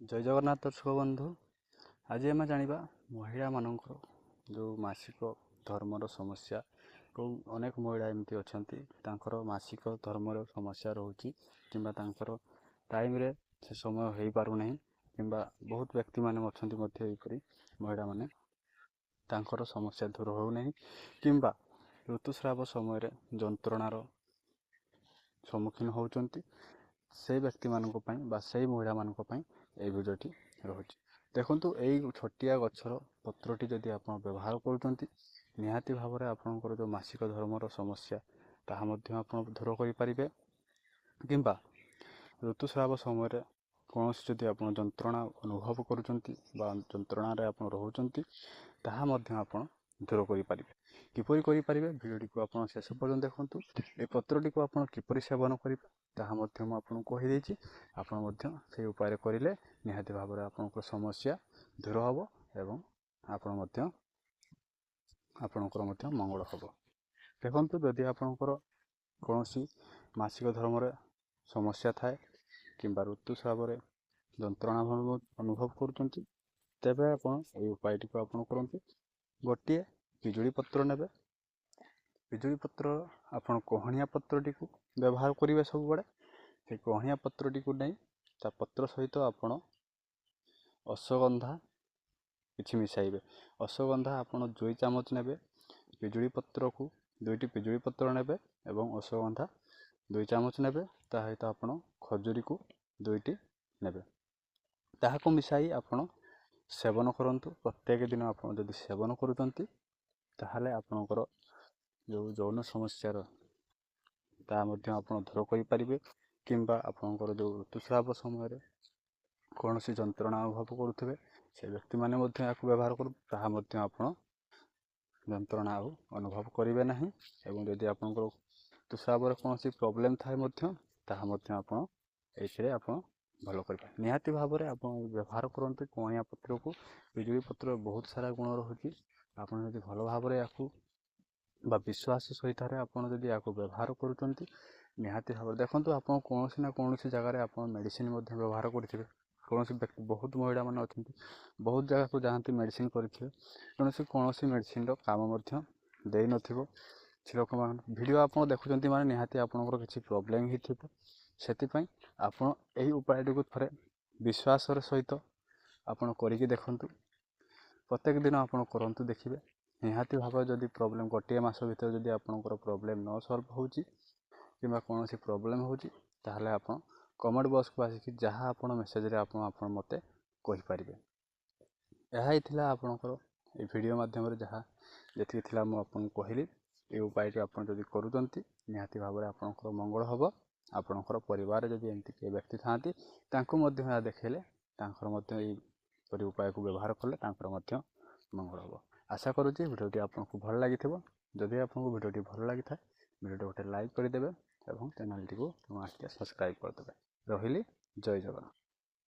ଜୟ ଜଗନ୍ନାଥ ଦର୍ଶକ ବନ୍ଧୁ। ଆଜି ଆମେ ଜାଣିବା ମହିଳାମାନଙ୍କର ଯେଉଁ ମାସିକ ଧର୍ମର ସମସ୍ୟା। ଅନେକ ମହିଳା ଏମିତି ଅଛନ୍ତି ତାଙ୍କର ମାସିକ ଧର୍ମର ସମସ୍ୟା ରହୁଛି କିମ୍ବା ତାଙ୍କର ଟାଇମ୍ରେ ସେ ସମୟ ହୋଇପାରୁନାହିଁ, କିମ୍ବା ବହୁତ ବ୍ୟକ୍ତିମାନେ ଅଛନ୍ତି ମଧ୍ୟ ଏହିପରି ମହିଳାମାନେ ତାଙ୍କର ସମସ୍ୟା ଦୂର ହେଉନାହିଁ, କିମ୍ବା ଋତୁସ୍ରାବ ସମୟରେ ଯନ୍ତ୍ରଣାର ସମ୍ମୁଖୀନ ହେଉଛନ୍ତି। ସେହି ବ୍ୟକ୍ତିମାନଙ୍କ ପାଇଁ ବା ସେହି ମହିଳାମାନଙ୍କ ପାଇଁ ଏହି ଭିଡ଼ିଓଟି ରହୁଛି। ଦେଖନ୍ତୁ, ଏଇ ଛୋଟିଆ ଗଛର ପତ୍ରଟି ଯଦି ଆପଣ ବ୍ୟବହାର କରୁଛନ୍ତି, ନିହାତି ଭାବରେ ଆପଣଙ୍କର ଯେଉଁ ମାସିକ ଧର୍ମର ସମସ୍ୟା ତାହା ମଧ୍ୟ ଆପଣ ଦୂର କରିପାରିବେ। କିମ୍ବା ଋତୁସ୍ରାବ ସମୟରେ କୌଣସି ଯଦି ଆପଣ ଯନ୍ତ୍ରଣା ଅନୁଭବ କରୁଛନ୍ତି ବା ଯନ୍ତ୍ରଣାରେ ଆପଣ ରହୁଛନ୍ତି, ତାହା ମଧ୍ୟ ଆପଣ ଦୂର କରିପାରିବେ। କିପରି କରିପାରିବେ, ଭିଡ଼ିଓଟିକୁ ଆପଣ ଶେଷ ପର୍ଯ୍ୟନ୍ତ ଦେଖନ୍ତୁ। ଏ ପତ୍ରଟିକୁ ଆପଣ କିପରି ସେବନ କରିବେ ତାହା ମଧ୍ୟ ମୁଁ ଆପଣଙ୍କୁ କହିଦେଇଛି। ଆପଣ ମଧ୍ୟ ସେହି ଉପାୟରେ କରିଲେ ନିହାତି ଭାବରେ ଆପଣଙ୍କର ସମସ୍ୟା ଦୂର ହେବ ଏବଂ ଆପଣଙ୍କର ମଧ୍ୟ ମଙ୍ଗଳ ହେବ। ଦେଖନ୍ତୁ, ଯଦି ଆପଣଙ୍କର କୌଣସି ମାସିକ ଧର୍ମରେ ସମସ୍ୟା ଥାଏ କିମ୍ବା ଋତୁସ୍ରାବରେ ଯନ୍ତ୍ରଣା ଅନୁଭବ କରୁଛନ୍ତି, ତେବେ ଆପଣ ଏହି ଉପାୟଟିକୁ ଆପଣ କରନ୍ତୁ। ଗୋଟିଏ ପିଜୁଳି ପତ୍ର ନେବେ। ପିଜୁଳି ପତ୍ର ଆପଣ କହଣିଆ ପତ୍ରଟିକୁ ବ୍ୟବହାର କରିବେ ସବୁବେଳେ। ସେ କହଣିଆ ପତ୍ରଟିକୁ ନେଇ ତା ପତ୍ର ସହିତ ଆପଣ ଅଶ୍ୱଗନ୍ଧା କିଛି ମିଶାଇବେ। ଅଶ୍ୱଗନ୍ଧା ଆପଣ 2 ଚାମଚ ନେବେ। ପିଜୁଳି ପତ୍ରକୁ 2ଟି ପିଜୁଳି ପତ୍ର ନେବେ ଏବଂ ଅଶ୍ୱଗନ୍ଧା 2 ଚାମଚ ନେବେ। ତା ସହିତ ଆପଣ ଖଜୁରୀକୁ 2ଟି ନେବେ। ତାହାକୁ ମିଶାଇ ଆପଣ ସେବନ କରନ୍ତୁ। ପ୍ରତ୍ୟେକ ଦିନ ଆପଣ ଯଦି ସେବନ କରୁଛନ୍ତି, ତାହେଲେ ଆପଣଙ୍କର ଯେଉଁ ଯୌନ ସମସ୍ୟାର ତାହା ମଧ୍ୟ ଆପଣ ଦୂର କରିପାରିବେ। କିମ୍ବା ଆପଣଙ୍କର ଯେଉଁ ଋତୁସ୍ରାବ ସମୟରେ କୌଣସି ଯନ୍ତ୍ରଣା ଅନୁଭବ କରୁଥିବେ, ସେ ବ୍ୟକ୍ତିମାନେ ମଧ୍ୟ ଏହାକୁ ବ୍ୟବହାର କରନ୍ତୁ। ତାହା ମଧ୍ୟ ଆପଣ ଯନ୍ତ୍ରଣା ଆଉ ଅନୁଭବ କରିବେ ନାହିଁ। ଏବଂ ଯଦି ଆପଣଙ୍କର ଋତୁସ୍ରାବରେ କୌଣସି ପ୍ରୋବ୍ଲେମ୍ ଥାଏ ମଧ୍ୟ, ତାହା ମଧ୍ୟ ଆପଣ ଏଇଥିରେ ଆପଣ ଭଲ କରିପାରିବେ। ନିହାତି ଭାବରେ ଆପଣ ବ୍ୟବହାର କରନ୍ତୁ କଅଁଳିଆ ପତ୍ରକୁ। ପିଜୁଳି ପତ୍ରରେ ବହୁତ ସାରା ଗୁଣ ରହୁଛି। ଆପଣ ଯଦି ଭଲ ଭାବରେ ୟାକୁ ବା ବିଶ୍ୱାସ ସହିତରେ ଆପଣ ଯଦି ୟାକୁ ବ୍ୟବହାର କରୁଛନ୍ତି, ନିହାତି ଭାବରେ ଦେଖନ୍ତୁ, ଆପଣ କୌଣସି ନା କୌଣସି ଜାଗାରେ ଆପଣ ମେଡ଼ିସିନ୍ ମଧ୍ୟ ବ୍ୟବହାର କରିଥିବେ। କୌଣସି ବ୍ୟକ୍ତି, ବହୁତ ମହିଳାମାନେ ଅଛନ୍ତି ବହୁତ ଜାଗାକୁ ଯାଆନ୍ତି ମେଡ଼ିସିନ୍ କରିଥିବେ, କୌଣସି ମେଡ଼ିସିନ୍ର କାମ ମଧ୍ୟ ଦେଇନଥିବ। କିଛି ଲୋକମାନେ ଭିଡ଼ିଓ ଆପଣ ଦେଖୁଛନ୍ତି ମାନେ ନିହାତି ଆପଣଙ୍କର କିଛି ପ୍ରୋବ୍ଲେମ୍ ହେଇଥିବ। ସେଥିପାଇଁ ଆପଣ ଏହି ଉପାୟଟିକୁ ଥରେ ବିଶ୍ୱାସର ସହିତ ଆପଣ କରିକି ଦେଖନ୍ତୁ। ପ୍ରତ୍ୟେକ ଦିନ ଆପଣ କରନ୍ତୁ, ଦେଖିବେ ନିହାତି ଭାବରେ ଯଦି ପ୍ରୋବ୍ଲେମ୍ ଗୋଟିଏ ମାସ ଭିତରେ ଯଦି ଆପଣଙ୍କର ପ୍ରୋବ୍ଲେମ୍ ନ ସଲ୍ଭ ହେଉଛି କିମ୍ବା କୌଣସି ପ୍ରୋବ୍ଲେମ୍ ହେଉଛି, ତାହେଲେ ଆପଣ କମେଣ୍ଟ ବକ୍ସକୁ ଆସିକି ଯାହା ଆପଣ ମେସେଜ୍ରେ ଆପଣ ମୋତେ କହିପାରିବେ। ଏହା ହିଁ ଥିଲା ଆପଣଙ୍କର এই ଭିଡ଼ିଓ ମାଧ୍ୟମରେ ଯେତିକି ଥିଲା ମୁଁ ଆପଣଙ୍କୁ କହିଲି। এই ଉପାୟଟି ଆପଣ ଯଦି କରୁଛନ୍ତି, ନିହାତି ଭାବରେ ଆପଣଙ୍କର ମଙ୍ଗଳ ହେବ। ଆପଣଙ୍କର ପରିବାରରେ ଯଦି ଏମିତି କେହି ବ୍ୟକ୍ତି ଥାଆନ୍ତି, ତାଙ୍କୁ ମଧ୍ୟ ଏହା ଦେଖାଇଲେ ତାଙ୍କର ମଧ୍ୟ ଏହିପରି ଉପାୟକୁ ବ୍ୟବହାର କଲେ ତାଙ୍କର ମଧ୍ୟ ମଙ୍ଗଳ ହେବ। ଆଶା କରୁଛି ଭିଡ଼ିଓଟି ଆପଣଙ୍କୁ ଭଲ ଲାଗିଥିବ। ଯଦି ଆପଣଙ୍କୁ ଭିଡ଼ିଓଟି ଭଲ ଲାଗିଥାଏ, ଭିଡ଼ିଓଟି ଗୋଟେ ଲାଇକ୍ କରିଦେବେ ଏବଂ ଚ୍ୟାନେଲ୍ଟିକୁ ଟିକେ ସବସ୍କ୍ରାଇବ୍ କରିଦେବେ। ରହିଲି, ଜୟ ଜଗନ୍ନାଥ।